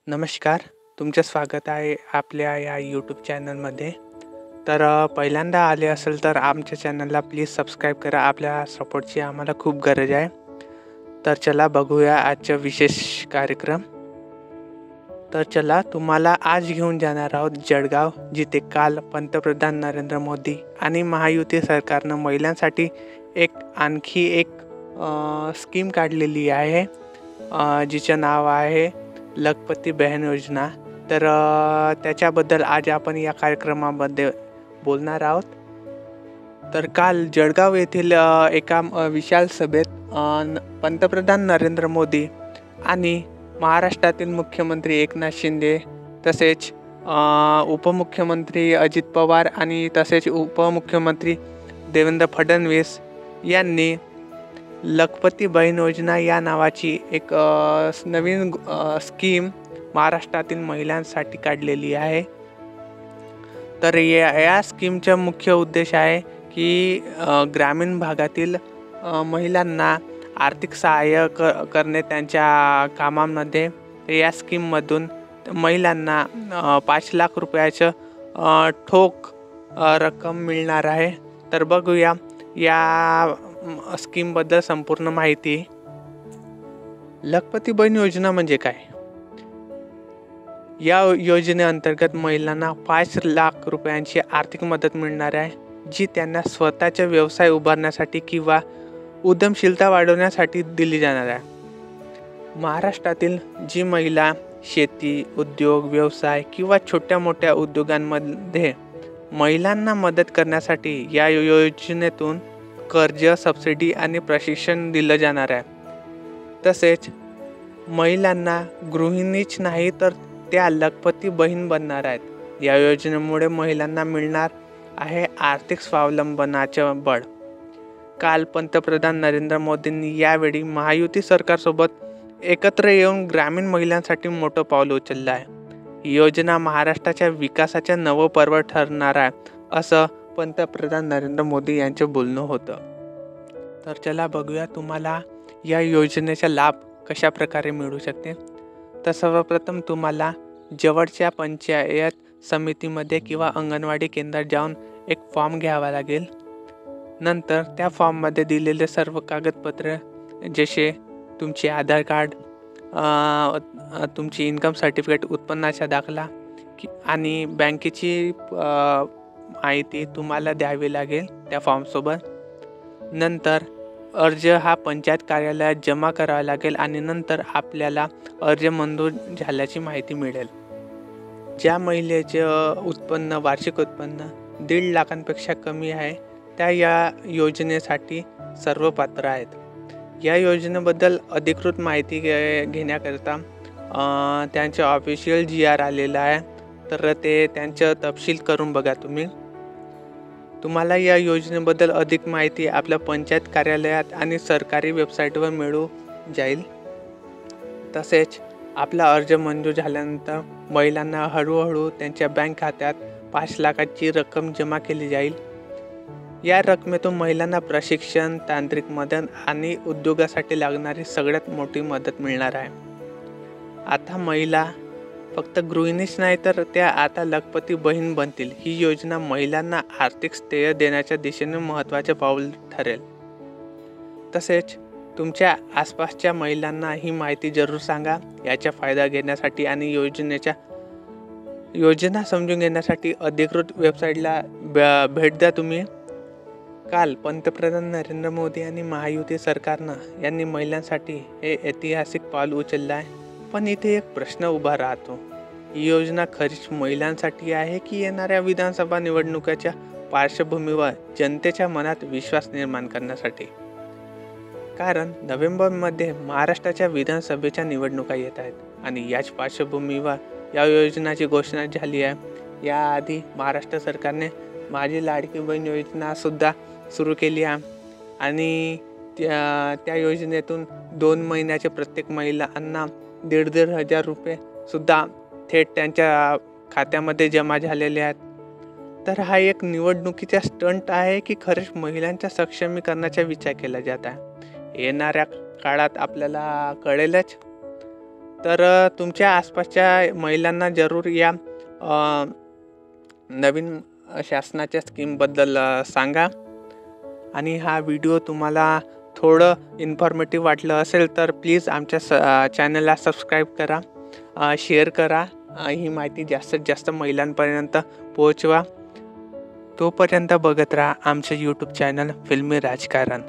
नमस्कार. तुमचं स्वागत आहे आपल्या या यूट्यूब चॅनलमध्ये. पहिल्यांदा आले असेल तर आमच्या चॅनलला प्लीज सबस्क्राईब करा. आपल्या सपोर्टची आम्हाला खूप गरज आहे. तर चला बघूया आजचा विशेष कार्यक्रम. तर चला तुम्हाला आज घेऊन जाणार आहोत जळगाव, जिथे काल पंतप्रधान नरेंद्र मोदी आणि महायुती सरकारनं महिलांसाठी आणखी एक स्कीम काढलेली आहे, जिचं नाव आहे लखपती बहन योजना. त्याच्याबद्दल आज आपण या कार्यक्रमामध्ये बोलणार आहोत. तर काल जळगाव येथील एका विशाल सभेत पंतप्रधान नरेंद्र मोदी आणि महाराष्ट्रातील मुख्यमंत्री एकनाथ शिंदे, तसेच उपमुख्यमंत्री अजित पवार आणि तसेच उपमुख्यमंत्री देवेंद्र फडणवीस यांनी लखपती बहीण योजना या नावाची एक नवीन स्कीम महाराष्ट्रातील महिलांसाठी काढलेली आहे. तर या स्कीमचा मुख्य उद्देश आहे की ग्रामीण भागातील महिलांना आर्थिक सहाय्य करणे त्यांच्या कामांमध्ये. या स्कीममधून महिलांना 5 लाख रुपयाचं ठोक रक्कम मिळणार आहे. तर बघूया या स्कीमबद्दल संपूर्ण माहिती. लखपती बहीण योजना म्हणजे काय? या योजनेअंतर्गत महिलांना 5 लाख रुपयांची आर्थिक मदत मिळणार आहे, जी त्यांना स्वतःचा व्यवसाय उभारण्यासाठी किंवा उद्यमशीलता वाढवण्यासाठी दिली जाणार आहे. महाराष्ट्रातील जी महिला शेती, उद्योग, व्यवसाय किंवा छोट्या मोठ्या उद्योगांमध्ये महिलांना मदत करण्यासाठी या योजनेतून कर्ज, सबसिडी आणि प्रशिक्षण दिलं जाणार आहे. तसेच महिलांना गृहिणीच नाही तर त्या लखपती बहीण बनणार आहेत. या योजनेमुळे महिलांना मिळणार आहे आर्थिक स्वावलंबनाचं बळ. काल पंतप्रधान नरेंद्र मोदींनी यावेळी महायुती सरकारसोबत एकत्र येऊन ग्रामीण महिलांसाठी मोठं पाऊल उचललं आहे. ही योजना महाराष्ट्राच्या विकासाच्या नवं पर्व ठरणार आहे, असं पंतप्रधान नरेंद्र मोदी यांचं बोलणं होतं. तर चला बघूया तुम्हाला या योजनेचा लाभ कशा प्रकारे मिळू शकते. तर सर्वप्रथम तुम्हाला जवळच्या पंचायत समितीमध्ये किंवा अंगणवाडी केंद्रात जाऊन एक फॉर्म घ्यावा लागेल. नंतर त्या फॉर्ममध्ये दिलेले सर्व कागदपत्र, जसे तुमचे आधार कार्ड, तुमची इन्कम सर्टिफिकेट, उत्पन्नाचा दाखला आणि बँकेची माहिती तुम्हाला द्यावी लागेल त्या फॉर्मसोबत. नंतर अर्ज हा पंचायत कार्यालयात जमा करावा लागेल आणि नंतर आपल्याला अर्ज मंजूर झाल्याची माहिती मिळेल. ज्या महिलेचं वार्षिक उत्पन्न 1.5 लाखांपेक्षा कमी आहे, त्या या योजनेसाठी सर्व पात्र आहेत. या योजनेबद्दल अधिकृत माहिती घेण्याकरता त्यांचं ऑफिशियल GR आलेलं आहे. तर ते त्यांचं तपशील करून बघा तुम्ही. तुम्हाला या योजनेबद्दल अधिक माहिती आपल्या पंचायत कार्यालयात आणि सरकारी वेबसाईटवर मिळू जाईल. तसेच आपला अर्ज मंजूर झाल्यानंतर महिलांना हळूहळू त्यांच्या बँक खात्यात 5 लाखाची रक्कम जमा केली जाईल. या रकमेतून महिलांना प्रशिक्षण, तांत्रिक मदत आणि उद्योगासाठी लागणारी सगळ्यात मोठी मदत मिळणार आहे. आता महिला फक्त गृहिणीच नाही तर त्या आता लखपती बहीण बनतील. ही योजना महिलांना आर्थिक स्थैर्य देण्याच्या दिशेने महत्त्वाचे पाऊल ठरेल. तसेच तुमच्या आसपासच्या महिलांना ही माहिती जरूर सांगा. याचा फायदा घेण्यासाठी आणि योजना समजून घेण्यासाठी अधिकृत वेबसाईटला भेट द्या तुम्ही. काल पंतप्रधान नरेंद्र मोदी आणि महायुती सरकारनं यांनी महिलांसाठी हे ऐतिहासिक पाऊल उचललं आहे. पण इथे एक प्रश्न उभा राहतो. ही योजना खरीच महिलांसाठी आहे की येणाऱ्या विधानसभा निवडणुकीच्या पार्श्वभूमीवर जनतेच्या मनात विश्वास निर्माण करण्यासाठी? कारण नोव्हेंबरमध्ये महाराष्ट्राच्या विधानसभेच्या निवडणुका येत आहेत आणि याच पार्श्वभूमीवर या योजनेची घोषणा झाली आहे. याआधी महाराष्ट्र सरकारने माझी लाडकी बहीण योजनासुद्धा सुरू केली आहे आणि त्या योजनेतून 2 महिन्याचे प्रत्येक महिलांना 1,500 रुपये सुद्धा थेट त्यांच्या खात्यामध्ये जमा झालेले आहेत. तर हा एक निवडणुकीचा स्टंट आहे की खरंच महिलांच्या सक्षमीकरणाचा विचार केला जात आहे? येणाऱ्या काळात आपल्याला कळेलच. तर तुमच्या आसपासच्या महिलांना जरूर या नवीन शासनाच्या स्कीमबद्दल सांगा. आणि हा व्हिडिओ तुम्हाला थोडं इन्फॉर्मेटिव्ह वाटलं असेल तर प्लीज आमच्या चॅनलला सबस्क्राईब करा, शेअर करा. ही माहिती जास्तीत जास्त महिलांपर्यंत पोहोचवा. तोपर्यंत बघत राहा आमचं यूट्यूब चॅनल फिल्मी राजकारण.